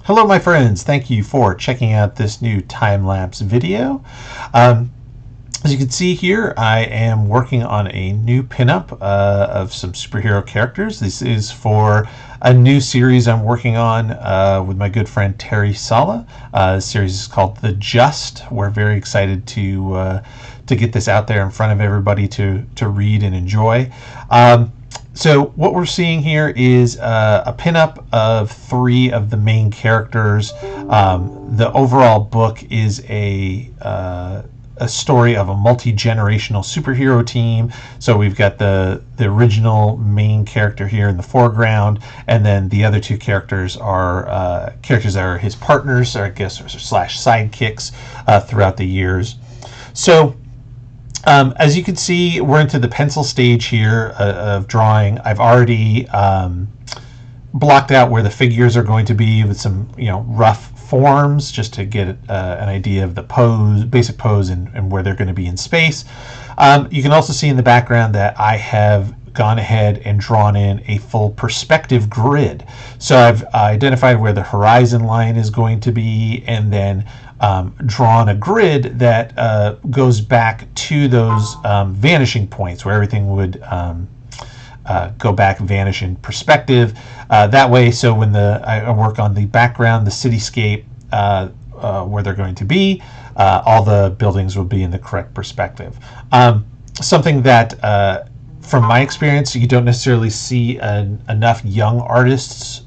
Hello my friends, thank you for checking out this new time-lapse video. As you can see here, I am working on a new pinup of some superhero characters. This is for a new series I'm working on with my good friend Terry Sala. The series is called The Just. We're very excited to get this out there in front of everybody to read and enjoy. So what we're seeing here is a pinup of 3 of the main characters. The overall book is a story of a multi-generational superhero team. So we've got the original main character here in the foreground, and then the other 2 characters are characters that are his partners, or I guess slash sidekicks throughout the years. So as you can see, we're into the pencil stage here of drawing. I've already blocked out where the figures are going to be with some rough forms, just to get an idea of the pose, basic pose, and where they're going to be in space. You can also see in the background that I have gone ahead and drawn in a full perspective grid. So I've identified where the horizon line is going to be, and then drawn a grid that goes back to those vanishing points where everything would go back, vanish in perspective. That way, so when I work on the background, the cityscape, where they're going to be, all the buildings will be in the correct perspective. Something that, from my experience, you don't necessarily see enough young artists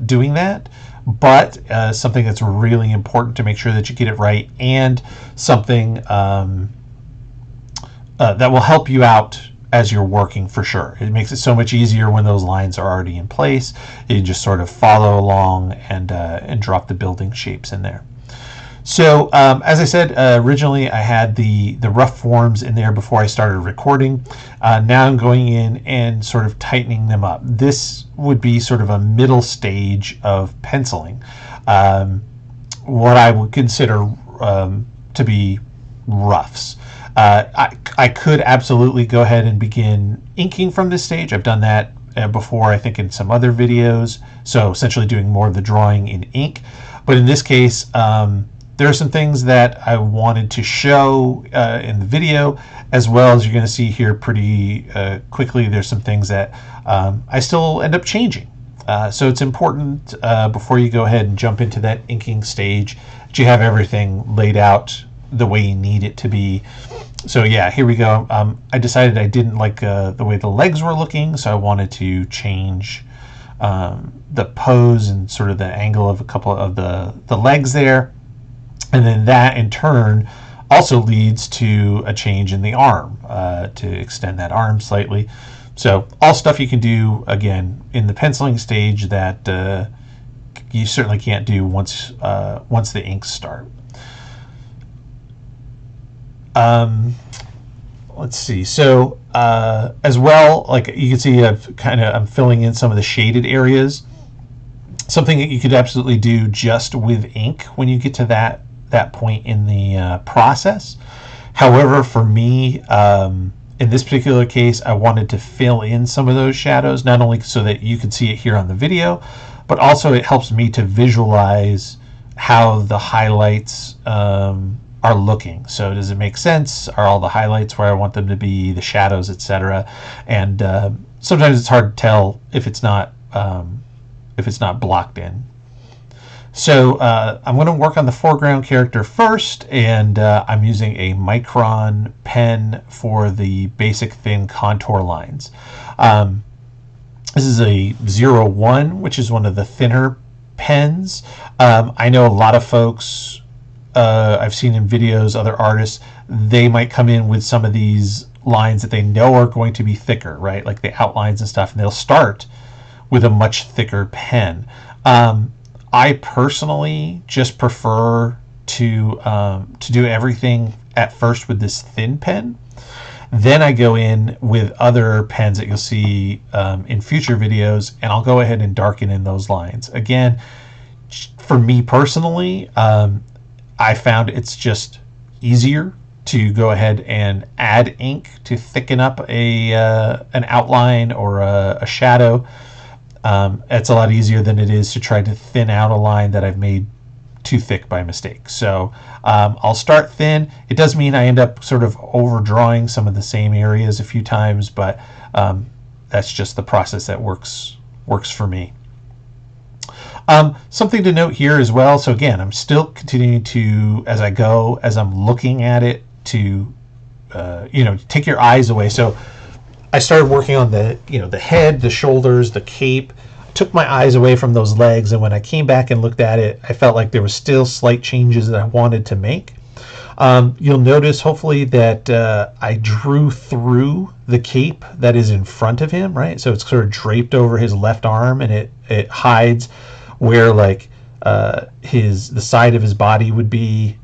doing that, but something that's really important to make sure that you get it right, and something that will help you out as you're working for sure. It makes it so much easier when those lines are already in place. You can just sort of follow along and drop the building shapes in there. So as I said, originally I had the rough forms in there before I started recording. Now I'm going in and sort of tightening them up. This would be sort of a middle stage of penciling. What I would consider to be roughs. I could absolutely go ahead and begin inking from this stage. I've done that before, I think, in some other videos. So essentially doing more of the drawing in ink. But in this case, there are some things that I wanted to show in the video, as well as you're going to see here pretty quickly. There's some things that I still end up changing. So it's important before you go ahead and jump into that inking stage that you have everything laid out the way you need it to be. So yeah, here we go. I decided I didn't like the way the legs were looking, so I wanted to change the pose and sort of the angle of a couple of the legs there. And then that in turn also leads to a change in the arm, to extend that arm slightly. So all stuff you can do, again, in the penciling stage that you certainly can't do once the inks start. Let's see. So as well, like you can see, I'm filling in some of the shaded areas. Something that you could absolutely do just with ink when you get to that point in the process. However, for me, in this particular case, I wanted to fill in some of those shadows, not only so that you can see it here on the video, but also it helps me to visualize how the highlights are looking. So does it make sense? Are all the highlights where I want them to be, the shadows, etc.? And sometimes it's hard to tell if it's not blocked in. So I'm going to work on the foreground character first, and I'm using a Micron pen for the basic thin contour lines. This is a 01, which is one of the thinner pens. I know a lot of folks, I've seen in videos, other artists, they might come in with some of these lines that they know are going to be thicker, right? Like the outlines and stuff, and they'll start with a much thicker pen. I personally just prefer to do everything at first with this thin pen. Then I go in with other pens that you'll see in future videos, and I'll go ahead and darken in those lines. Again, for me personally, I found it's just easier to go ahead and add ink to thicken up an outline or a shadow. It's a lot easier than it is to try to thin out a line that I've made too thick by mistake. So I'll start thin. It does mean I end up sort of overdrawing some of the same areas a few times, but that's just the process that works for me. Something to note here as well. So again, I'm still continuing to, as I go, as I'm looking at it, to take your eyes away. So I started working on the head, the shoulders, the cape. Took my eyes away from those legs, and when I came back and looked at it, I felt like there was still slight changes that I wanted to make. You'll notice, hopefully, that I drew through the cape that is in front of him, right? So it's sort of draped over his left arm, and it hides where like the side of his body would be,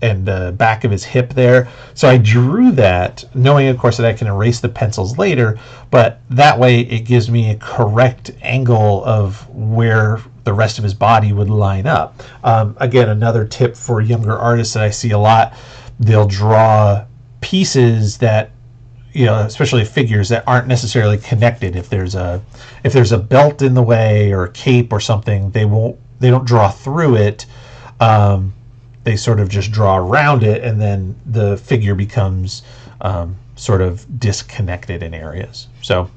and the back of his hip there. So I drew that, knowing, of course, that I can erase the pencils later, but that way it gives me a correct angle of where the rest of his body would line up. Again, another tip for younger artists that I see a lot, they'll draw pieces that, especially figures that aren't necessarily connected. If there's a belt in the way or a cape or something, they don't draw through it. They sort of just draw around it, and then the figure becomes sort of disconnected in areas. So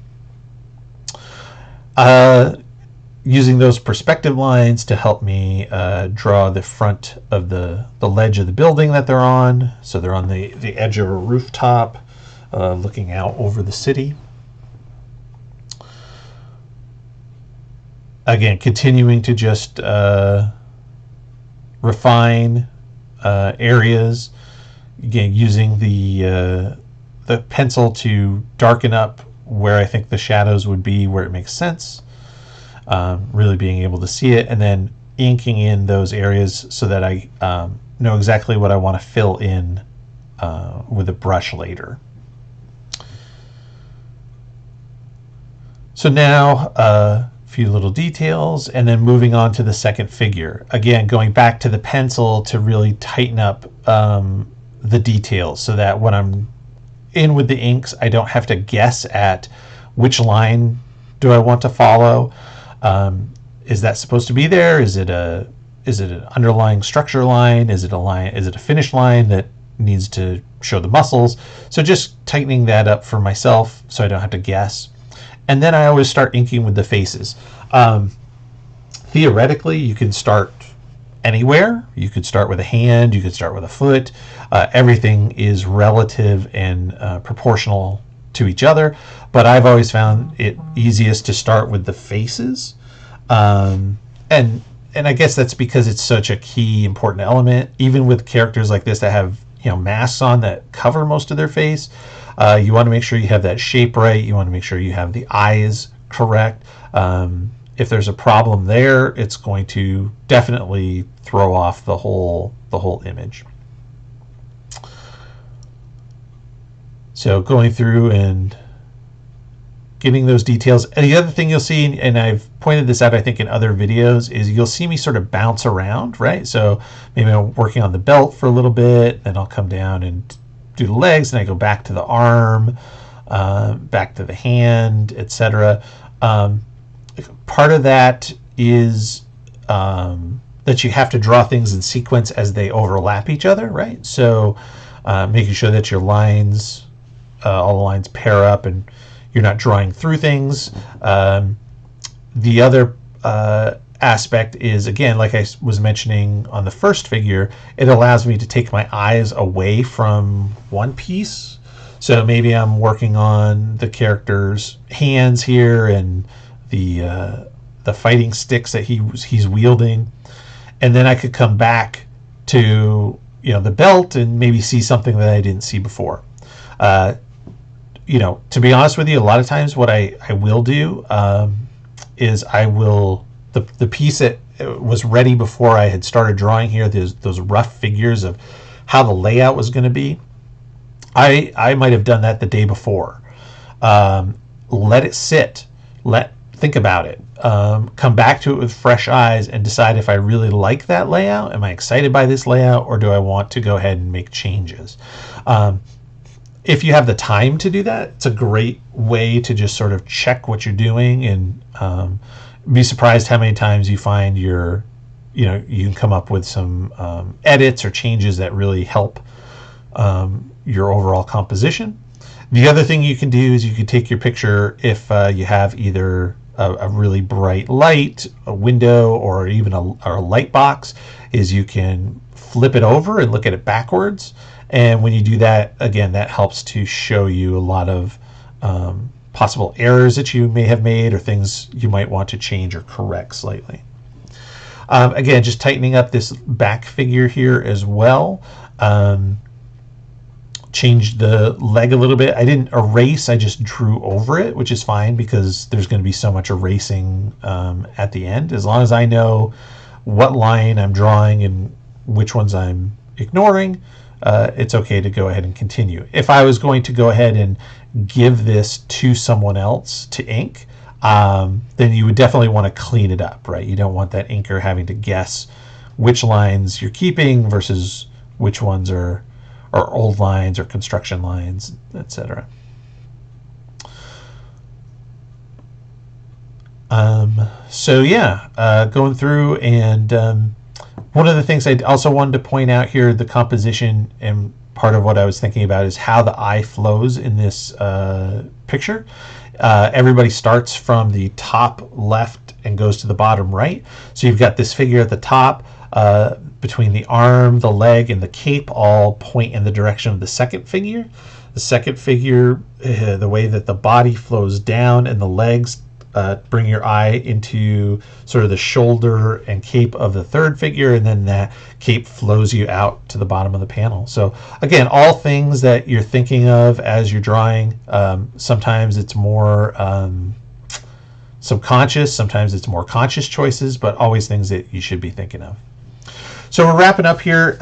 using those perspective lines to help me draw the front of the ledge of the building that they're on. So they're on the edge of a rooftop looking out over the city. Again, continuing to just refine areas, again using the pencil to darken up where I think the shadows would be, where it makes sense, really being able to see it, and then inking in those areas so that I know exactly what I want to fill in with a brush later. So now few little details, and then moving on to the second figure. Again, going back to the pencil to really tighten up the details so that when I'm in with the inks, I don't have to guess at which line do I want to follow. Is that supposed to be there? Is it an underlying structure line? Is it a line? Is it a finish line that needs to show the muscles? So just tightening that up for myself so I don't have to guess. And then I always start inking with the faces. Theoretically, you can start anywhere. You could start with a hand, you could start with a foot. Everything is relative and proportional to each other, but I've always found it easiest to start with the faces. And I guess that's because it's such a key, important element. Even with characters like this that have masks on that cover most of their face, you want to make sure you have that shape right. You want to make sure you have the eyes correct. If there's a problem there, it's going to definitely throw off the whole image. So going through and getting those details. And the other thing you'll see, and I've pointed this out I think in other videos, is you'll see me sort of bounce around, right? So maybe I'm working on the belt for a little bit, then I'll come down and do the legs, and I go back to the arm, back to the hand, etc. Part of that is that you have to draw things in sequence as they overlap each other, right? So making sure that your lines, all the lines pair up and you're not drawing through things. The other aspect is, again, like I was mentioning on the first figure, it allows me to take my eyes away from one piece. So maybe I'm working on the character's hands here and the fighting sticks that he's wielding, and then I could come back to the belt and maybe see something that I didn't see before. To be honest with you, a lot of times what I will do is I will the piece that was ready before I had started drawing here, those rough figures of how the layout was going to be. I might have done that the day before. Let it sit. Think about it. Come back to it with fresh eyes and decide if I really like that layout. Am I excited by this layout, or do I want to go ahead and make changes? if you have the time to do that, it's a great way to just sort of check what you're doing, and be surprised how many times you find you can come up with some edits or changes that really help your overall composition. The other thing you can do is you can take your picture if you have either a really bright light, a window, or even a light box, is you can flip it over and look at it backwards. And when you do that, again, that helps to show you a lot of possible errors that you may have made or things you might want to change or correct slightly. Again, just tightening up this back figure here as well. Changed the leg a little bit. I didn't erase, I just drew over it, which is fine because there's going to be so much erasing at the end. As long as I know what line I'm drawing and which ones I'm ignoring, it's okay to go ahead and continue. If I was going to go ahead and give this to someone else to ink, then you would definitely want to clean it up, right? You don't want that inker having to guess which lines you're keeping versus which ones are old lines or construction lines, etc. So yeah, going through, and one of the things I also wanted to point out here, the composition, and part of what I was thinking about is how the eye flows in this picture. Everybody starts from the top left and goes to the bottom right. So you've got this figure at the top, between the arm, the leg, and the cape all point in the direction of the second figure. The second figure, the way that the body flows down and the legs bring your eye into sort of the shoulder and cape of the third figure, and then that cape flows you out to the bottom of the panel. So again, all things that you're thinking of as you're drawing. Sometimes it's more subconscious, sometimes it's more conscious choices, but always things that you should be thinking of. So we're wrapping up here.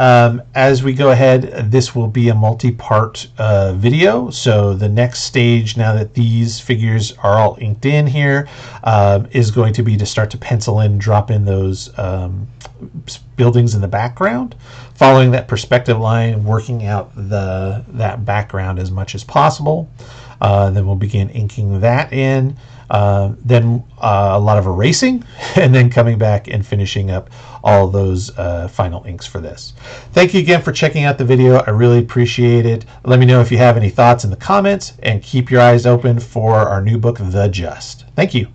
As we go ahead, this will be a multi-part video. So the next stage, now that these figures are all inked in here, is going to be to start to pencil in, drop in those buildings in the background, following that perspective line, working out that background as much as possible. Then we'll begin inking that in. Then a lot of erasing, and then coming back and finishing up all those final inks for this. Thank you again for checking out the video. I really appreciate it. Let me know if you have any thoughts in the comments, and keep your eyes open for our new book, The Just. Thank you.